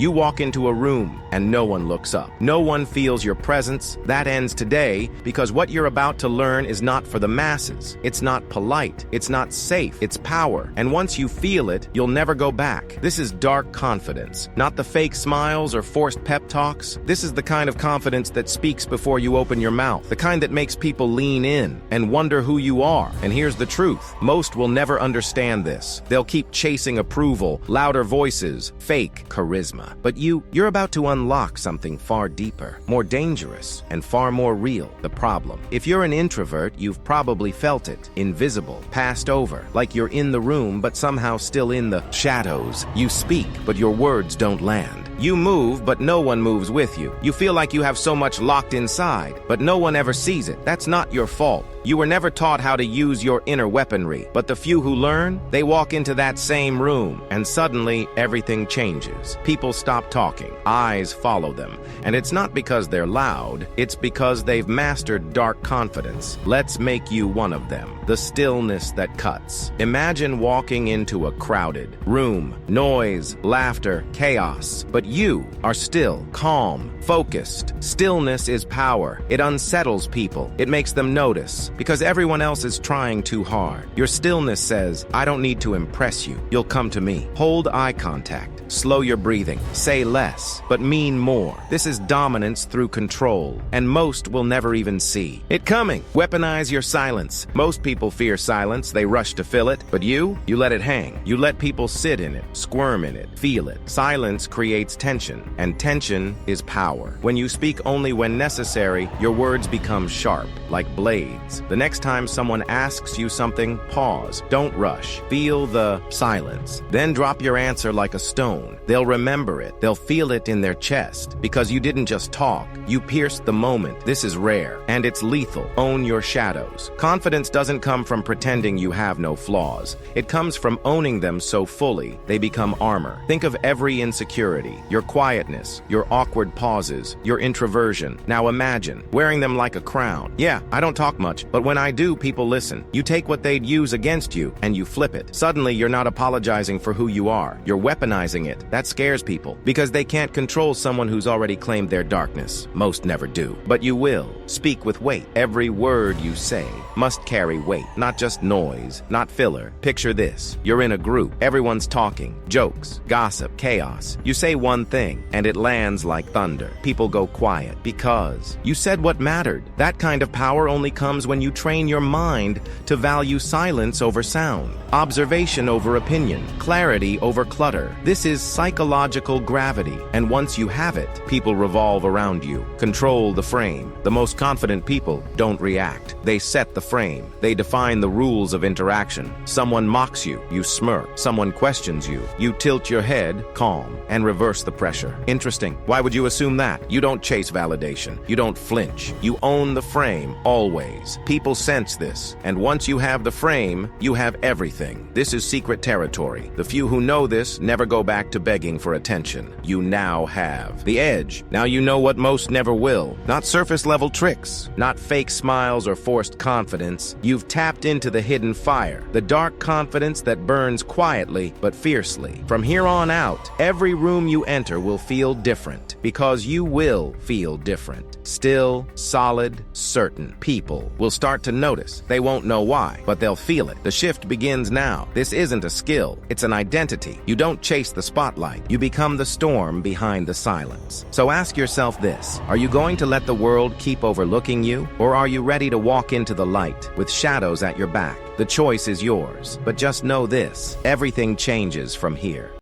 You walk into a room and no one looks up. No one feels your presence. That ends today because what you're about to learn is not for the masses. It's not polite. It's not safe. It's power. And once you feel it, you'll never go back. This is dark confidence, not the fake smiles or forced pep talks. This is the kind of confidence that speaks before you open your mouth, the kind that makes people lean in and wonder who you are. And here's the truth. Most will never understand this. They'll keep chasing approval, louder voices, fake charisma. But you're about to unlock something far deeper, more dangerous, and far more real. The problem. If you're an introvert, you've probably felt it. Invisible, passed over, like you're in the room but somehow still in the shadows. You speak, but your words don't land. You move, but no one moves with you. You feel like you have so much locked inside, but no one ever sees it. That's not your fault. You were never taught how to use your inner weaponry, but the few who learn, they walk into that same room, and suddenly everything changes. People stop talking, eyes follow them, and it's not because they're loud, it's because they've mastered dark confidence. Let's make you one of them. The stillness that cuts. Imagine walking into a crowded room, noise, laughter, chaos, but you are still, calm, focused. Stillness is power. It unsettles people. It makes them notice. Because everyone else is trying too hard. Your stillness says, I don't need to impress you. You'll come to me. Hold eye contact. Slow your breathing. Say less, but mean more. This is dominance through control, and most will never even see it coming. Weaponize your silence. Most people fear silence. They rush to fill it. But you let it hang. You let people sit in it, squirm in it, feel it. Silence creates tension, and tension is power. When you speak only when necessary, your words become sharp, like blades. The next time someone asks you something, pause. Don't rush. Feel the silence. Then drop your answer like a stone. They'll remember it. They'll feel it in their chest. Because you didn't just talk. You pierced the moment. This is rare. And it's lethal. Own your shadows. Confidence doesn't come from pretending you have no flaws. It comes from owning them so fully, they become armor. Think of every insecurity. Your quietness. Your awkward pauses. Your introversion. Now imagine wearing them like a crown. Yeah, I don't talk much, but when I do, people listen. You take what they'd use against you, and you flip it. Suddenly, you're not apologizing for who you are. You're weaponizing it. That scares people, because they can't control someone who's already claimed their darkness. Most never do. But you will. Speak with weight. Every word you say must carry weight, not just noise, not filler. Picture this. You're in a group. Everyone's talking. Jokes, gossip, chaos. You say one thing, and it lands like thunder. People go quiet, because you said what mattered. That kind of power only comes when you train your mind to value silence over sound, observation over opinion, clarity over clutter. This is psychological gravity, and once you have it, people revolve around you. Control the frame. The most confident people don't react. They set the frame. They define the rules of interaction. Someone mocks you, you smirk. Someone questions you, you tilt your head, calm, and reverse the pressure. Interesting. Why would you assume that? You don't chase validation. You don't flinch. You own the frame, always. People sense this, and once you have the frame, you have everything. This is secret territory. The few who know this never go back to begging for attention. You now have the edge. Now you know what most never will. Not surface-level tricks, not fake smiles or forced confidence. You've tapped into the hidden fire, the dark confidence that burns quietly but fiercely. From here on out, every room you enter will feel different, because you will feel different. Still, solid, certain. People will start to notice. They won't know why, but they'll feel it. The shift begins now. This isn't a skill. It's an identity. You don't chase the spotlight. You become the storm behind the silence. So ask yourself this. Are you going to let the world keep overlooking you? Or are you ready to walk into the light with shadows at your back? The choice is yours. But just know this. Everything changes from here.